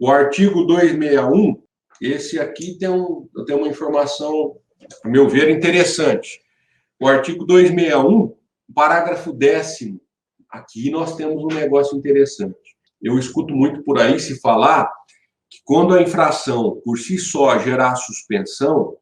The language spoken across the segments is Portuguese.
O artigo 261, esse aqui tem uma informação, a meu ver, interessante. O artigo 261, parágrafo 10º, aqui nós temos um negócio interessante. Eu escuto muito por aí se falar que quando a infração por si só gerar suspensão,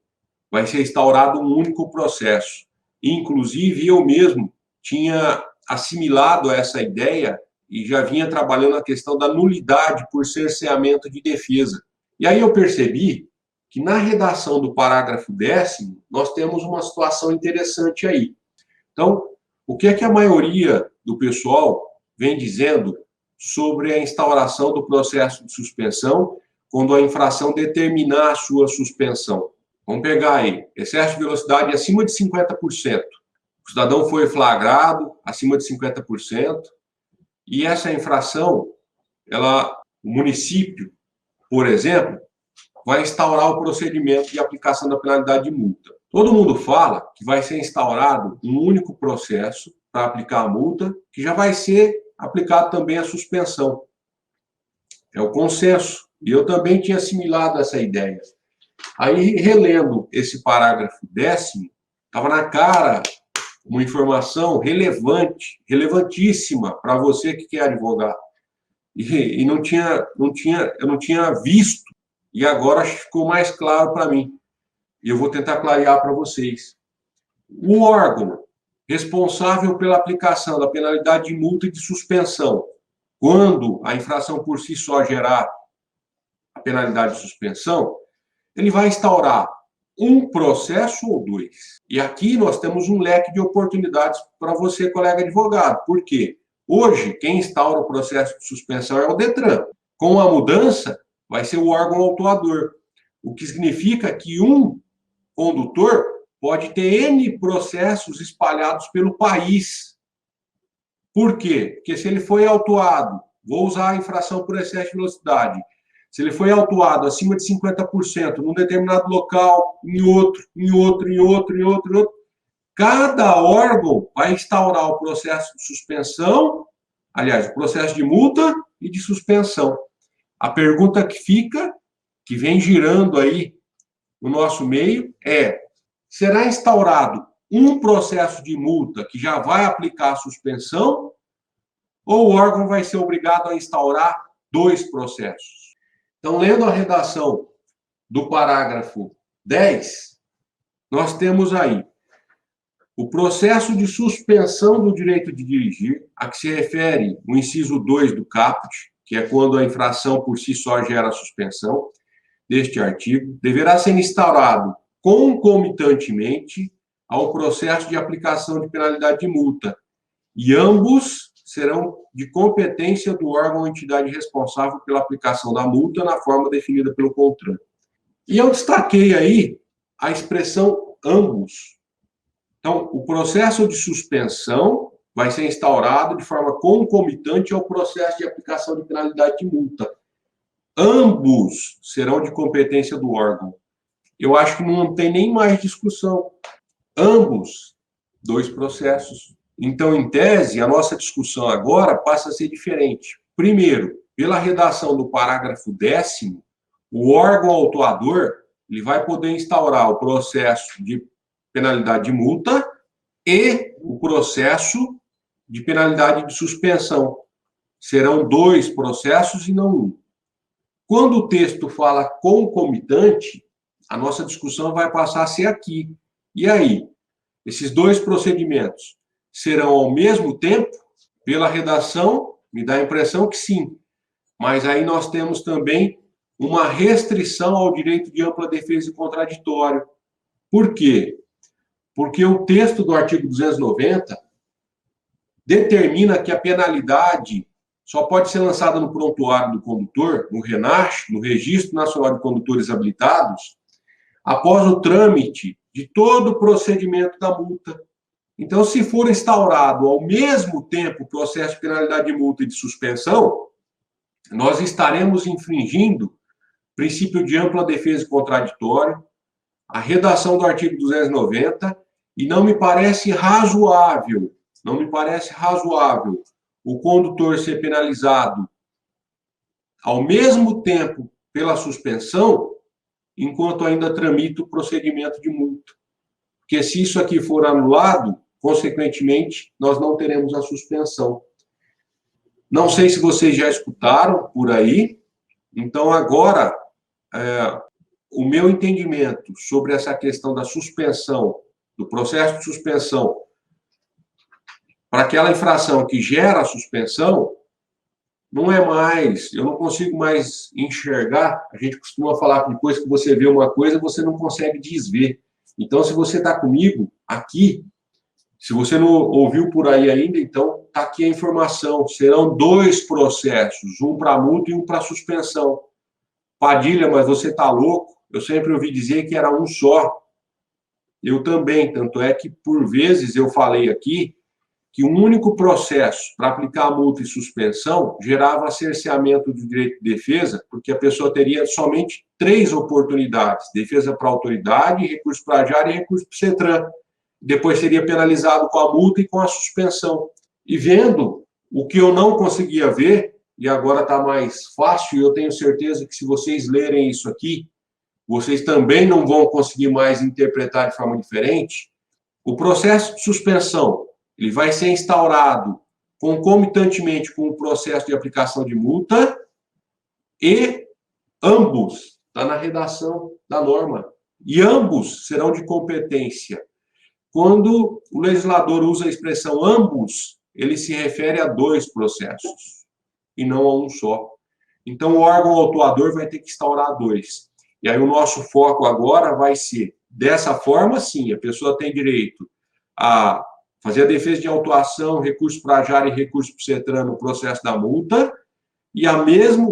vai ser instaurado um único processo. Inclusive, eu mesmo tinha assimilado essa ideia e já vinha trabalhando a questão da nulidade por cerceamento de defesa. E aí eu percebi que na redação do parágrafo 10º, nós temos uma situação interessante aí. Então, o que é que a maioria do pessoal vem dizendo sobre a instauração do processo de suspensão quando a infração determinar a sua suspensão? Vamos pegar aí, excesso de velocidade acima de 50%. O cidadão foi flagrado acima de 50%, e essa infração, o município, por exemplo, vai instaurar o procedimento de aplicação da penalidade de multa. Todo mundo fala que vai ser instaurado um único processo para aplicar a multa, que já vai ser aplicado também a suspensão. É o consenso. E eu também tinha assimilado essa ideia. Aí, relendo esse parágrafo 10º, estava na cara uma informação relevante, relevantíssima para você que quer advogar. E eu não tinha visto, e agora ficou mais claro para mim. E eu vou tentar clarear para vocês. O órgão responsável pela aplicação da penalidade de multa e de suspensão, quando a infração por si só gerar a penalidade de suspensão, ele vai instaurar um processo ou dois. E aqui nós temos um leque de oportunidades para você, colega advogado. Por quê? Hoje, quem instaura o processo de suspensão é o Detran. Com a mudança, vai ser o órgão autuador. O que significa que um condutor pode ter N processos espalhados pelo país. Por quê? Porque se ele foi autuado, vou usar a infração por excesso de velocidade, se ele foi autuado acima de 50% num determinado local, em outro, cada órgão vai instaurar o processo de suspensão, aliás, o processo de multa e de suspensão. A pergunta que fica, que vem girando aí no nosso meio, é: será instaurado um processo de multa que já vai aplicar a suspensão, ou o órgão vai ser obrigado a instaurar dois processos? Então, lendo a redação do parágrafo 10, nós temos aí o processo de suspensão do direito de dirigir, a que se refere o inciso 2 do caput, que é quando a infração por si só gera a suspensão deste artigo, deverá ser instaurado concomitantemente ao processo de aplicação de penalidade de multa, e ambos serão de competência do órgão ou entidade responsável pela aplicação da multa na forma definida pelo CONTRAN. E eu destaquei aí a expressão ambos. Então, o processo de suspensão vai ser instaurado de forma concomitante ao processo de aplicação de penalidade de multa. Ambos serão de competência do órgão. Eu acho que não tem nem mais discussão. Ambos, dois processos. Então, em tese, a nossa discussão agora passa a ser diferente. Primeiro, pela redação do parágrafo 10º, o órgão autuador ele vai poder instaurar o processo de penalidade de multa e o processo de penalidade de suspensão. Serão dois processos e não um. Quando o texto fala concomitante, a nossa discussão vai passar a ser aqui. E aí? Esses dois procedimentos serão ao mesmo tempo? Pela redação, me dá a impressão que sim. Mas aí nós temos também uma restrição ao direito de ampla defesa e contraditório. Por quê? Porque o texto do artigo 290 determina que a penalidade só pode ser lançada no prontuário do condutor, no RENACH, no Registro Nacional de Condutores Habilitados, após o trâmite de todo o procedimento da multa. Então, se for instaurado ao mesmo tempo o processo de penalidade de multa e de suspensão, nós estaremos infringindo o princípio de ampla defesa e contraditório, a redação do artigo 290, e não me parece razoável o condutor ser penalizado ao mesmo tempo pela suspensão, enquanto ainda tramita o procedimento de multa. Porque se isso aqui for anulado, consequentemente, nós não teremos a suspensão. Não sei se vocês já escutaram por aí, então agora, o meu entendimento sobre essa questão da suspensão, do processo de suspensão, para aquela infração que gera a suspensão, não é mais, eu não consigo mais enxergar. A gente costuma falar que depois que você vê uma coisa, você não consegue desver. Então, se você está comigo aqui, se você não ouviu por aí ainda, então está aqui a informação. Serão 2 processos, um para multa e um para suspensão. Padilha, mas você está louco? Eu sempre ouvi dizer que era um só. Eu também, tanto é que, por vezes, eu falei aqui que um único processo para aplicar a multa e suspensão gerava cerceamento do direito de defesa, porque a pessoa teria somente 3 oportunidades: defesa para a autoridade, recurso para a JAR e recurso para o CETRAN. Depois seria penalizado com a multa e com a suspensão. E vendo o que eu não conseguia ver, e agora está mais fácil, e eu tenho certeza que se vocês lerem isso aqui, vocês também não vão conseguir mais interpretar de forma diferente. O processo de suspensão, ele vai ser instaurado concomitantemente com o processo de aplicação de multa, e ambos, está na redação da norma, e ambos serão de competência. Quando o legislador usa a expressão ambos, ele se refere a 2 processos, e não a um só. Então, o órgão autuador vai ter que instaurar 2. E aí o nosso foco agora vai ser, dessa forma, sim, a pessoa tem direito a fazer a defesa de autuação, recurso para a JAR e recurso para o CETRAN no processo da multa, e o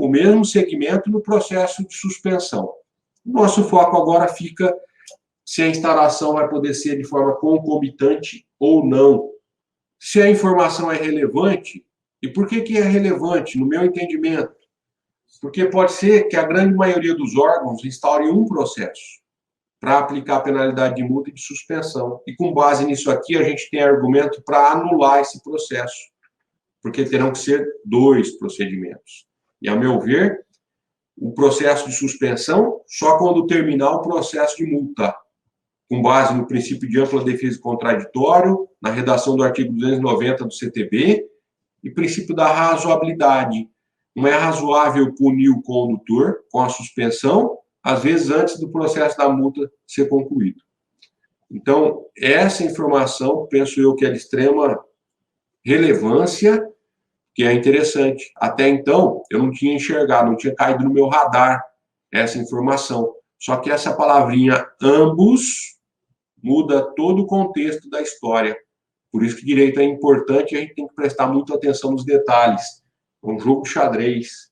mesmo segmento no processo de suspensão. O nosso foco agora fica se a instalação vai poder ser de forma concomitante ou não. Se a informação é relevante, e por que é relevante, no meu entendimento? Porque pode ser que a grande maioria dos órgãos instaure um processo para aplicar a penalidade de multa e de suspensão. E com base nisso aqui, a gente tem argumento para anular esse processo, porque terão que ser 2 procedimentos. E, a meu ver, o processo de suspensão só quando terminar o processo de multa, com base no princípio de ampla defesa e contraditório, na redação do artigo 290 do CTB, e princípio da razoabilidade. Não é razoável punir o condutor com a suspensão, às vezes antes do processo da multa ser concluído. Então, essa informação, penso eu que é de extrema relevância, que é interessante. Até então, eu não tinha enxergado, não tinha caído no meu radar essa informação. Só que essa palavrinha ambos muda todo o contexto da história. Por isso que direito é importante e a gente tem que prestar muita atenção nos detalhes. É um jogo de xadrez.